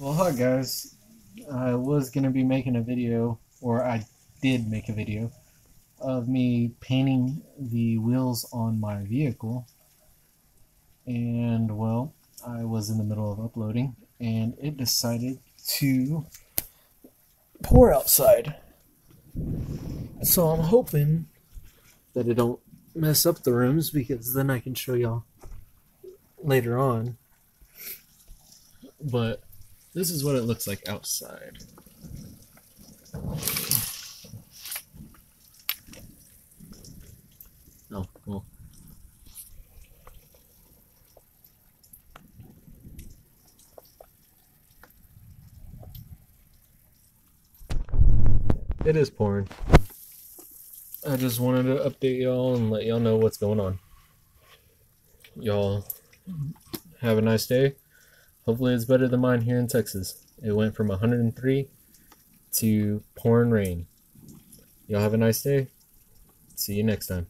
Well, hi guys. I was gonna be making a video, or I did make a video, of me painting the wheels on my vehicle. And well, I was in the middle of uploading, and it decided to pour outside. So I'm hoping that it don't mess up the rooms, because then I can show y'all later on. But this is what it looks like outside. Oh, cool. It is pouring. I just wanted to update y'all and let y'all know what's going on. Y'all have a nice day. Hopefully it's better than mine here in Texas. It went from 103 to pouring rain. Y'all have a nice day. See you next time.